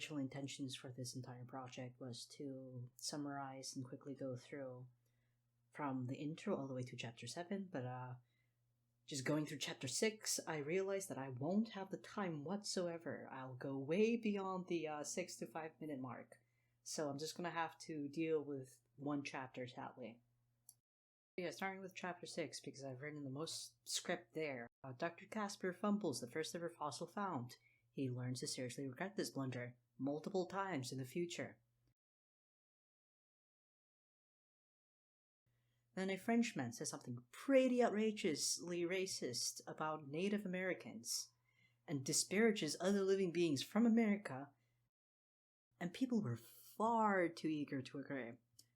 original intentions for this entire project was to summarize and quickly go through from the intro all the way to chapter 7, but just going through chapter 6, I realized that I won't have the time whatsoever. I'll go way beyond the 6 to 5 minute mark. So I'm just gonna have to deal with one chapter, sadly. Yeah, starting with chapter 6, because I've written the most script there. Dr. Casper fumbles the first ever fossil found. He learns to seriously regret this blunder multiple times in the future. Then a Frenchman says something pretty outrageously racist about Native Americans and disparages other living beings from America, and people were far too eager to agree.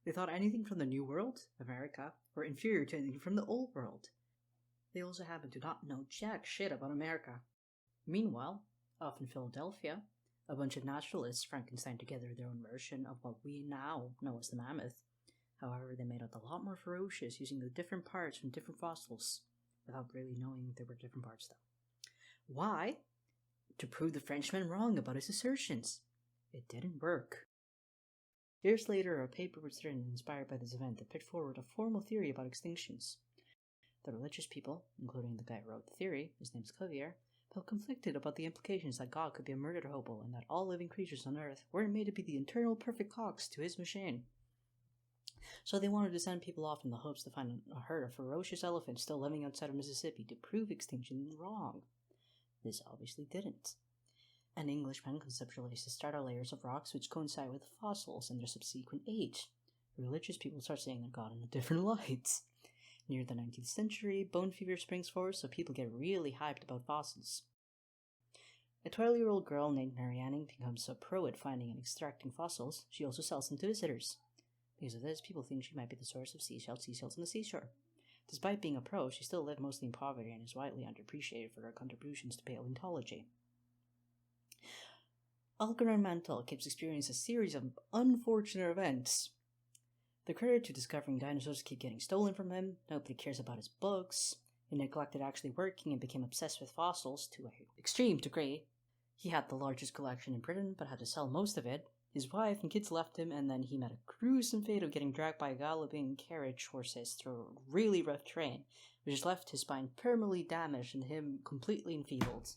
They thought anything from the New World, America, were inferior to anything from the Old World. They also happened to not know jack shit about America. Meanwhile, off in Philadelphia, a bunch of naturalists Frankenstein together their own version of what we now know as the mammoth. However, they made it a lot more ferocious using the different parts from different fossils, without really knowing there were different parts though. Why? To prove the Frenchman wrong about his assertions. It didn't work. Years later, a paper was written inspired by this event that put forward a formal theory about extinctions. The religious people, including the guy who wrote the theory, his name's Clavier, felt conflicted about the implications that God could be a murder hobo and that all living creatures on Earth weren't made to be the internal perfect cogs to his machine. So they wanted to send people off in the hopes to find a herd of ferocious elephants still living outside of Mississippi to prove extinction wrong. This obviously didn't. An Englishman conceptualized the starter layers of rocks which coincide with fossils and their subsequent age. Religious people start seeing their God in a different light. Near the 19th century, bone fever springs forth, so people get really hyped about fossils. A 12-year-old girl named Marianne becomes a pro at finding and extracting fossils. She also sells them to visitors. Because of this, people think she might be the source of seashells on the seashore. Despite being a pro, she still lived mostly in poverty and is widely underappreciated for her contributions to paleontology. Algernon Mantel keeps experiencing a series of unfortunate events. The credit to discovering dinosaurs keep getting stolen from him, nobody cares about his books, he neglected actually working and became obsessed with fossils to an extreme degree. He had the largest collection in Britain, but had to sell most of it. His wife and kids left him, and then he met a gruesome fate of getting dragged by galloping carriage horses through a really rough terrain, which left his spine permanently damaged and him completely enfeebled.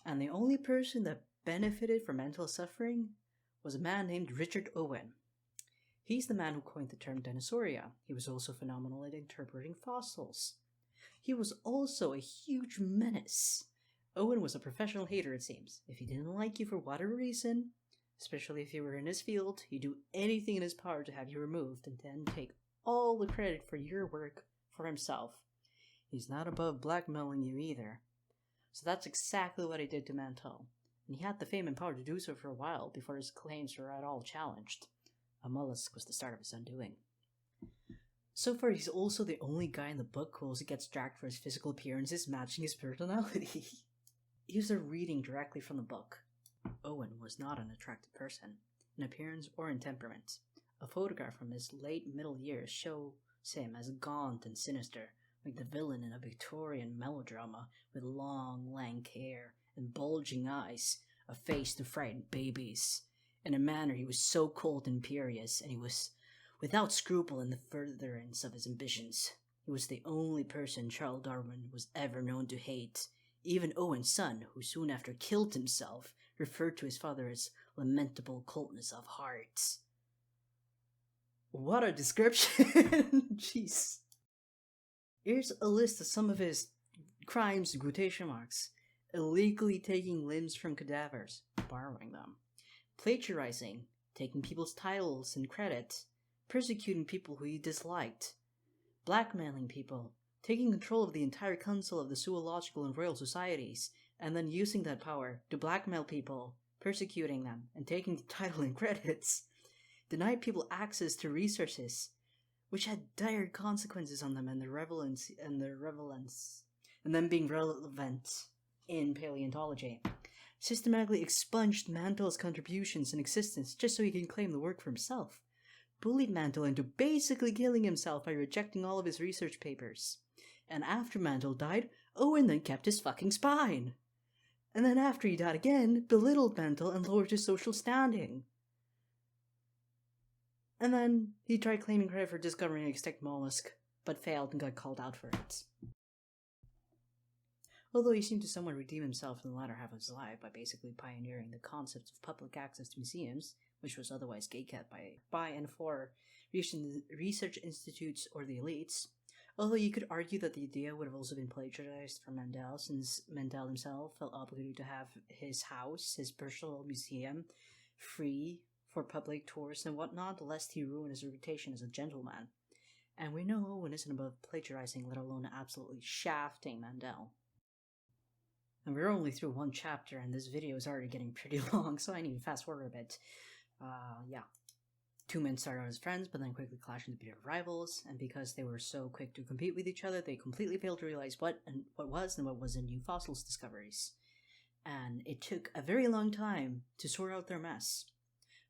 And the only person that benefited from mental suffering was a man named Richard Owen. He's the man who coined the term dinosauria. He was also phenomenal at interpreting fossils. He was also a huge menace. Owen was a professional hater, it seems. If he didn't like you for whatever reason, especially if you were in his field, he'd do anything in his power to have you removed and then take all the credit for your work for himself. He's not above blackmailing you either. So that's exactly what he did to Mantel, and he had the fame and power to do so for a while before his claims were at all challenged. A mollusk was the start of his undoing. So far, he's also the only guy in the book who also gets dragged for his physical appearances matching his personality. Here's a reading directly from the book. Owen was not an attractive person, in appearance or in temperament. A photograph from his late middle years shows him as gaunt and sinister, like the villain in a Victorian melodrama, with long, lank hair and bulging eyes, a face to frighten babies. In a manner, he was so cold and imperious, and he was without scruple in the furtherance of his ambitions. He was the only person Charles Darwin was ever known to hate. Even Owen's son, who soon after killed himself, referred to his father as lamentable coldness of heart. What a description! Jeez. Here's a list of some of his crimes in quotation marks. Illegally taking limbs from cadavers, borrowing them. Plagiarizing, taking people's titles and credit. Persecuting people who he disliked. Blackmailing people. Taking control of the entire council of the zoological and royal societies, and then using that power to blackmail people, persecuting them, and taking the title and credits. Denied people access to resources, which had dire consequences on them and their relevance, and them being relevant in paleontology. Systematically expunged Mantel's contributions in existence just so he can claim the work for himself. Bullied Mantel into basically killing himself by rejecting all of his research papers. And after Mantel died, Owen then kept his fucking spine. And then after he died again, belittled Mendel and lowered his social standing. And then he tried claiming credit for discovering an extinct mollusk, but failed and got called out for it. Although he seemed to somewhat redeem himself in the latter half of his life by basically pioneering the concept of public access to museums, which was otherwise gatekept by and for research institutes or the elites. Although you could argue that the idea would have also been plagiarized from Mendel, since Mendel himself felt obligated to have his house, his personal museum, free for public tours and whatnot, lest he ruin his reputation as a gentleman. And we know Owen isn't above plagiarizing, let alone absolutely shafting Mendel. And we're only through one chapter, and this video is already getting pretty long, so I need to fast forward a bit. Yeah. Two men started out as friends, but then quickly clashed into bitter rivals, and because they were so quick to compete with each other, they completely failed to realize what was in new fossils discoveries. And it took a very long time to sort out their mess.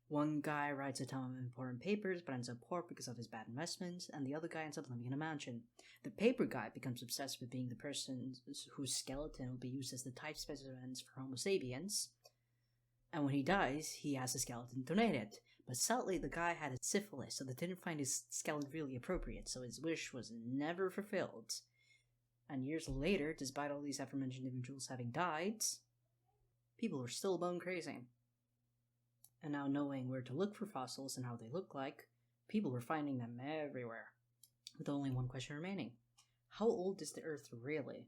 One guy writes a ton of important papers, but ends up poor because of his bad investments, and the other guy ends up living in a mansion. The paper guy becomes obsessed with being the person whose skeleton will be used as the type specimens for Homo sapiens, and when he dies, he has a skeleton donated. But sadly, the guy had syphilis, so they didn't find his skeleton really appropriate, so his wish was never fulfilled. And years later, despite all these aforementioned individuals having died, people were still bone crazy. And now knowing where to look for fossils and how they look like, people were finding them everywhere. With only one question remaining. How old is the Earth really?